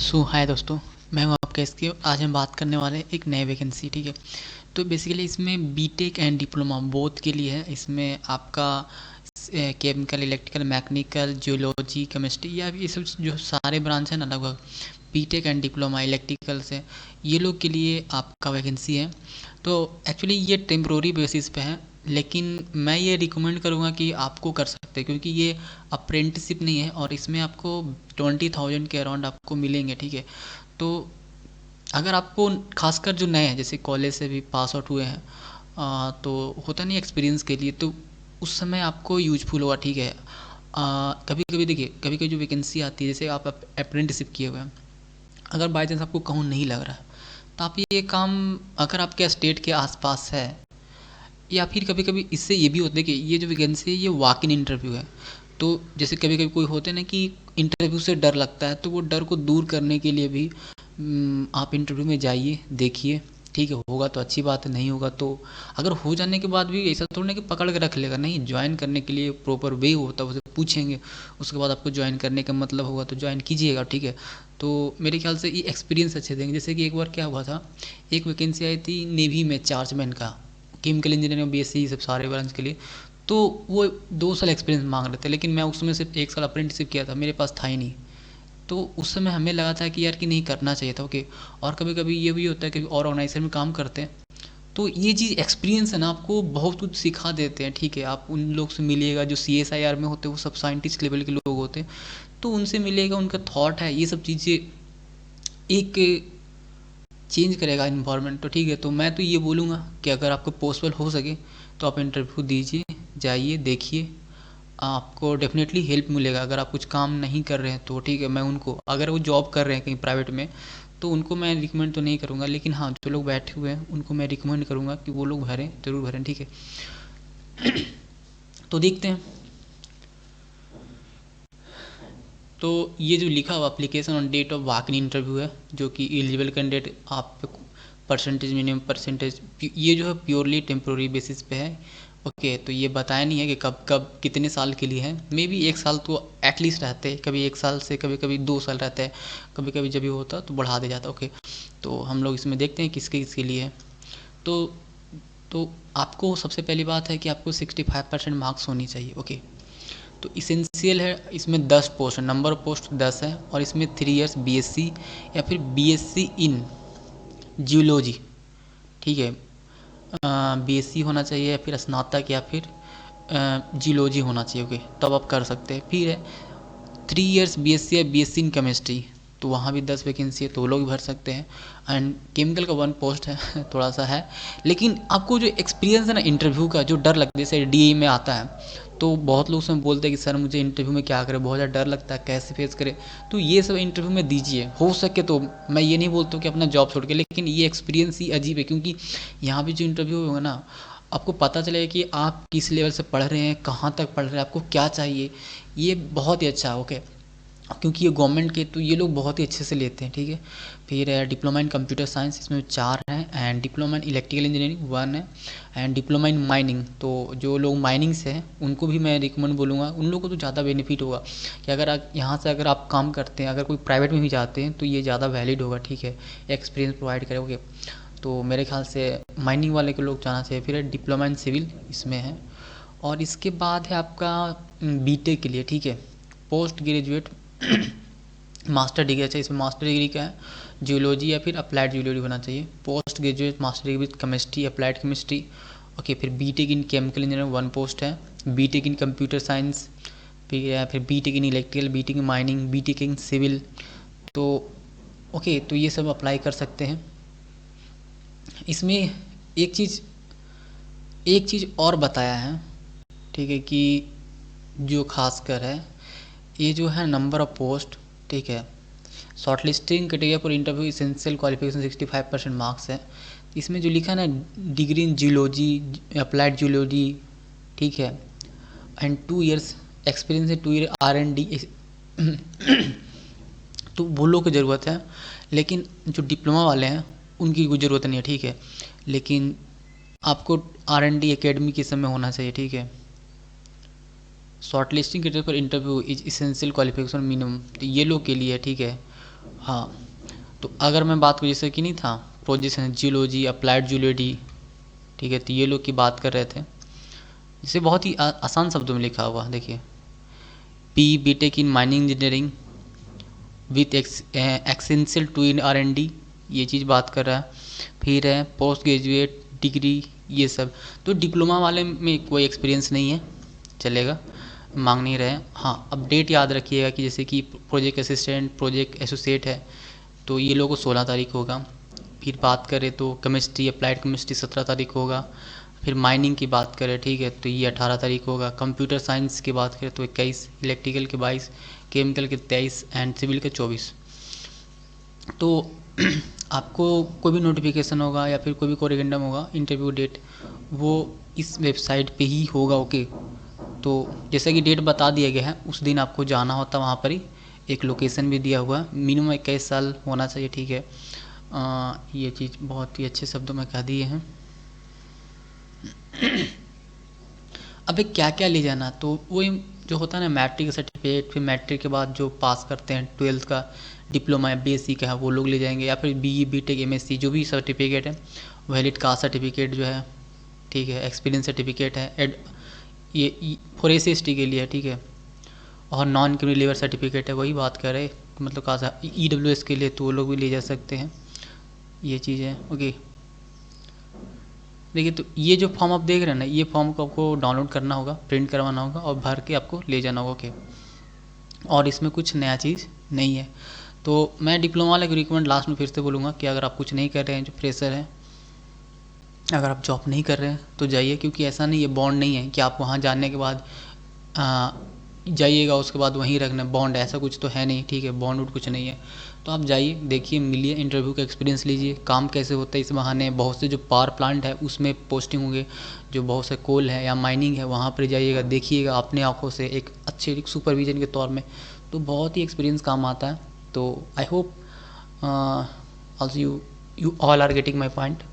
हाय दोस्तों, मैं हूं आपका इसके। आज हम बात करने वाले हैं एक नए वैकेंसी। ठीक है, तो बेसिकली इसमें बीटेक एंड डिप्लोमा बोथ के लिए है। इसमें आपका chemical, electrical, mechanical, geology, chemistry या ये सब जो सारे ब्रांच हैं ना, लगभग बीटेक एंड डिप्लोमा इलेक्ट्रिकल से, ये लोग के लिए आपका वैकेंसी है। तो एक्चुअली ये टेम्प्रोरी बेसिस पे है, लेकिन मैं ये रिकमेंड करूँगा कि आपको कर सकते हैं, क्योंकि ये अप्रेंटिसिप नहीं है और इसमें आपको 20,000 के अराउंड आपको मिलेंगे। ठीक है, तो अगर आपको खासकर जो नए हैं, जैसे कॉलेज से भी पास आउट हुए हैं, तो होता नहीं एक्सपीरियंस के लिए, तो उस समय आपको यूजफुल होगा। ठीक है, कभी कभी देखिए, कभी कभी जो वैकेंसी आती है, जैसे आप अप्रेंटिसिप किए हुए हैं, अगर बाई चांस आपको कहूँ नहीं लग रहा है, तो आप ये काम अगर आपके स्टेट के आसपास है, या फिर कभी कभी इससे ये भी होता है कि ये जो वैकेंसी है ये वॉक इन इंटरव्यू है। तो जैसे कभी कभी कोई होते हैं ना कि इंटरव्यू से डर लगता है, तो वो डर को दूर करने के लिए भी आप इंटरव्यू में जाइए, देखिए। ठीक है, होगा तो अच्छी बात है, नहीं होगा तो अगर हो जाने के बाद भी ऐसा थोड़ा ना कि पकड़ के रख लेगा, नहीं, ज्वाइन करने के लिए प्रॉपर वे होता है, उसे पूछेंगे, उसके बाद आपको ज्वाइन करने का मतलब होगा तो ज्वाइन कीजिएगा। ठीक है, तो मेरे ख्याल से ये एक्सपीरियंस अच्छे देंगे। जैसे कि एक बार क्या हुआ था, एक वैकेंसी आई थी नेवी में चार्जमैन का, केमिकल इंजीनियरिंग, बीएससी, सब सारे ब्रांच के लिए। तो वो 2 साल एक्सपीरियंस मांग रहे थे, लेकिन मैं उसमें सिर्फ 1 साल अप्रेंटिसिप किया था, मेरे पास था ही नहीं। तो उस समय हमें लगा था कि यार कि नहीं, करना चाहिए था। ओके, और कभी कभी ये भी होता है कि और ऑर्गेनाइजेशन में काम करते हैं, तो ये चीज़ एक्सपीरियंस है ना, आपको बहुत कुछ सिखा देते हैं। ठीक है, आप उन लोग से मिलिएगा जो CSIR में होते हैं, वो सब साइंटिस्ट लेवल के लोग होते हैं, तो उनसे मिलेगा, उनका थॉट है, ये सब चीज़ें एक चेंज करेगा इन्वायरमेंट। तो ठीक है, तो मैं तो ये बोलूँगा कि अगर आपको पॉसिबल हो सके तो आप इंटरव्यू दीजिए, जाइए, देखिए, आपको डेफिनेटली हेल्प मिलेगा। अगर आप कुछ काम नहीं कर रहे हैं तो ठीक है, मैं उनको, अगर वो जॉब कर रहे हैं कहीं प्राइवेट में, तो उनको मैं रिकमेंड तो नहीं करूँगा, लेकिन हाँ, जो लोग बैठे हुए हैं उनको मैं रिकमेंड करूँगा कि वो लोग भरें, ज़रूर भरें। ठीक है, तो देखते हैं। तो ये जो लिखा हुआ application on date of walk in interview है, जो कि एलिजिबल कैंडिडेट आप परसेंटेज, मिनिमम परसेंटेज, ये जो है प्योरली टेम्प्रोरी बेसिस पे है। ओके, तो ये बताया नहीं है कि कब कब कितने साल के लिए है। मे बी 1 साल तो एटलीस्ट रहते हैं, कभी 1 साल से कभी कभी 2 साल रहता है, कभी कभी जब भी होता तो बढ़ा दिया जाता। ओके, तो हम लोग इसमें देखते हैं किसके किसके लिए है। तो तो आपको सबसे पहली बात है कि आपको 65% मार्क्स होनी चाहिए। ओके, तो इसेंशियल है, इसमें 10 पोस्ट है, नंबर ऑफ पोस्ट 10 है, और इसमें 3 इयर्स बीएससी या फिर बीएससी इन जियोलॉजी। ठीक है, बीएससी होना चाहिए या फिर स्नातक या फिर जियोलॉजी होना चाहिए। ओके, तब आप कर सकते हैं। फिर है 3 इयर्स बीएससी या बीएससी इन केमिस्ट्री, तो वहाँ भी 10 वैकेंसी है, तो वो लोग भी भर सकते हैं। एंड केमिकल का 1 पोस्ट है थोड़ा सा है, लेकिन आपको जो एक्सपीरियंस है ना इंटरव्यू का, जो डर लगता है, जैसे DE में आता है, तो बहुत लोग उसमें बोलते हैं कि सर मुझे इंटरव्यू में क्या करें, बहुत ज़्यादा डर लगता है, कैसे फेस करें। तो ये सब इंटरव्यू में दीजिए, हो सके तो। मैं ये नहीं बोलता हूँ कि अपना जॉब छोड़ के, लेकिन ये एक्सपीरियंस ही अजीब है, क्योंकि यहाँ पे जो इंटरव्यू होगा ना, आपको पता चलेगा कि आप किस लेवल से पढ़ रहे हैं, कहाँ तक पढ़ रहे हैं, आपको क्या चाहिए। ये बहुत ही अच्छा है। ओके, क्योंकि ये गवर्नमेंट के, तो ये लोग बहुत ही अच्छे से लेते हैं। ठीक है, फिर डिप्लोमा इन कंप्यूटर साइंस, इसमें 4 हैं, and diploma in electrical engineering 1 है, एंड डिप्लोमा इन माइनिंग। तो जो लोग माइनिंग से हैं उनको भी मैं रिकमेंड बोलूँगा, उन लोगों को तो ज़्यादा बेनिफिट होगा कि अगर आप यहाँ से अगर आप काम करते हैं, अगर कोई प्राइवेट में भी जाते हैं, तो ये ज़्यादा वैलिड होगा। ठीक है, एक्सपीरियंस प्रोवाइड करोगे, तो मेरे ख्याल से माइनिंग वाले के लोग जाना चाहिए। फिर डिप्लोमा इन सिविल इसमें है, और इसके बाद है आपका बीटेक के लिए। ठीक है, पोस्ट ग्रेजुएट मास्टर डिग्री। अच्छा, इसमें मास्टर डिग्री का है जियोलॉजी या फिर अप्लाइड जियोलॉजी होना चाहिए। Post graduate master degree with chemistry, applied chemistry. Okay, फिर BTech in chemical engineering 1 post है, बीटेक इन कंप्यूटर साइंस, फिर BTech in electrical, BTech in mining, BTech in civil. तो ओके, तो ये सब अप्लाई कर सकते हैं। इसमें एक चीज़ और बताया है, ठीक है, कि जो खासकर है, ये जो है नंबर ऑफ पोस्ट। ठीक है, short listing criteria for interview essential qualification 65% marks है। इसमें जो लिखा है ना, degree in geology, applied geology, ठीक है, एंड 2 इयर्स एक्सपीरियंस है, 2 ईयर R&D, तो वो लोग की ज़रूरत है, लेकिन जो डिप्लोमा वाले हैं उनकी कोई ज़रूरत नहीं है। ठीक है, लेकिन आपको R&D एकेडमी के समय होना चाहिए। ठीक है, short listing criteria for interview is essential qualification minimum, तो ये लोग के लिए। ठीक है, हाँ, तो अगर मैं बात करूँ जैसे कि नहीं था प्रोजेक्शन जियोलॉजी अप्लाइड जियोलॉजी, ठीक है, तो ये लोग की बात कर रहे थे। इसे बहुत ही आसान शब्दों में लिखा हुआ देखिए, P BTech in mining engineering with essential two in R&D, ये चीज़ बात कर रहा है। फिर है पोस्ट ग्रेजुएट डिग्री, ये सब। तो डिप्लोमा वाले में कोई एक्सपीरियंस नहीं है, चलेगा, मांग नहीं रहे। हाँ, अपडेट याद रखिएगा कि जैसे कि प्रोजेक्ट असिस्टेंट प्रोजेक्ट एसोसिएट है, तो ये लोगों को 16 तारीख होगा। फिर बात करें तो केमिस्ट्री अप्लाइड केमिस्ट्री 17 तारीख होगा। फिर माइनिंग की बात करें, ठीक है, तो ये 18 तारीख होगा। कंप्यूटर साइंस की बात करें तो 21, इलेक्ट्रिकल के 22, केमिकल के 23 एंड सिविल के 24। तो आपको कोई भी नोटिफिकेशन होगा या फिर कोई भी कोरिगेंडम होगा इंटरव्यू डेट, वो इस वेबसाइट पे ही होगा। ओके, तो जैसे कि डेट बता दिया गया है, उस दिन आपको जाना होता है वहाँ पर ही। एक लोकेशन भी दिया हुआ है, मिनिमम 21 साल होना चाहिए, ठीक है। ये चीज़ बहुत ही अच्छे शब्दों में कह दिए हैं। अबे क्या क्या ले जाना, तो वही जो होता है ना मैट्रिक का सर्टिफिकेट, फिर मैट्रिक के बाद जो पास करते हैं 12th का डिप्लोमा या बेसिक है वो लोग ले जाएंगे, या फिर BE BTech MSc जो भी सर्टिफिकेट है, वैलिड कास्ट सर्टिफिकेट जो है, ठीक है, एक्सपीरियंस सर्टिफिकेट है, ये फॉर SC/ST के लिए है, ठीक है। और नॉन क्रिमिनल लीवर सर्टिफिकेट है, वही बात कर रहे हैं, मतलब कास्ट EWS के लिए तो वो लोग भी ले जा सकते हैं, ये चीज़ है। ओके, देखिए, तो ये जो फॉर्म आप देख रहे हैं ना, ये फॉर्म को आपको डाउनलोड करना होगा, प्रिंट करवाना होगा और भर के आपको ले जाना होगा। ओके, और इसमें कुछ नया चीज़ नहीं है। तो मैं डिप्लोमा वाले को रिकमेंड लास्ट में फिर से बोलूँगा कि अगर आप कुछ नहीं कर रहे हैं, जो फ्रेशर हैं, अगर आप जॉब नहीं कर रहे हैं तो जाइए, क्योंकि ऐसा नहीं है, बॉन्ड नहीं है कि आप वहाँ जाने के बाद जाइएगा उसके बाद वहीं रखना बॉन्ड, ऐसा कुछ तो है नहीं, ठीक है, बॉन्ड वुड कुछ नहीं है। तो आप जाइए, देखिए, मिलिए, इंटरव्यू का एक्सपीरियंस लीजिए, काम कैसे होता है। इस बहाने बहुत से जो पावर प्लांट है उसमें पोस्टिंग होंगे, जो बहुत से कोल है या माइनिंग है वहाँ पर जाइएगा, देखिएगा अपने आँखों से, एक अच्छे एक सुपरविजन के तौर में, तो बहुत ही एक्सपीरियंस काम आता है। तो I hope also you all are getting my point.